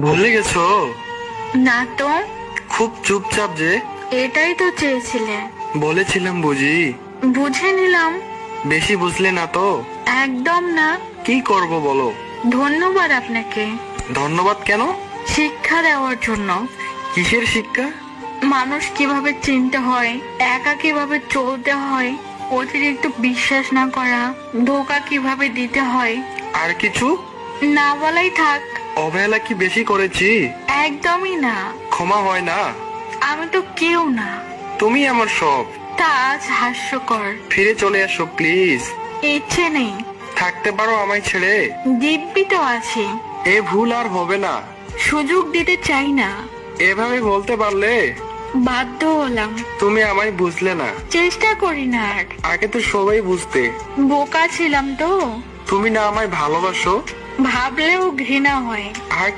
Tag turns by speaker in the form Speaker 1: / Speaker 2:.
Speaker 1: ভুলে গেছো?
Speaker 2: না তো।
Speaker 1: খুব চুপচাপ যে।
Speaker 2: এটাই তো চেয়েছিলে।
Speaker 1: বলেছিলাম বুঝি।
Speaker 2: বুঝে নিলাম।
Speaker 1: বেশি বুঝলে না তো?
Speaker 2: একদম না।
Speaker 1: কি করব বলো?
Speaker 2: ধন্যবাদ আপনাকে।
Speaker 1: ধন্যবাদ কেন?
Speaker 2: শিক্ষা দেওয়ার জন্য।
Speaker 1: কিসের শিক্ষা?
Speaker 2: মানুষ কিভাবে চিনতে হয়, একা কিভাবে চলতে হয়, অতিরিক্ত বিশ্বাস না করা, ধোঁকা কিভাবে দিতে হয়।
Speaker 1: আর কিছু?
Speaker 2: না বলাই থাক।
Speaker 1: অবহেলা কি বেশি করেছি?
Speaker 2: একদমই না।
Speaker 1: ক্ষমা হয় না?
Speaker 2: আমি তো কেউ না।
Speaker 1: তুমি আমার সব।
Speaker 2: তা আজ হাস্যকর।
Speaker 1: ফিরে চলে এসো প্লিজ।
Speaker 2: ইচ্ছে নেই।
Speaker 1: থাকতে পারো আমায় ছেড়ে?
Speaker 2: দিব্যি তো আছি।
Speaker 1: এ ভুল আর হবে না।
Speaker 2: সুযোগ দিতে চাই না।
Speaker 1: এভাবে বলতে পারলে?
Speaker 2: বাধ্য হলাম।
Speaker 1: তুমি আমায় বুঝলে না।
Speaker 2: চেষ্টা করি না আর।
Speaker 1: আগে তো সবাই বুঝতে।
Speaker 2: বোকা ছিলাম তো।
Speaker 1: তুমি না আমায় ভালোবাসো?
Speaker 2: ভাবলেও ঘৃণা হয়।
Speaker 1: আর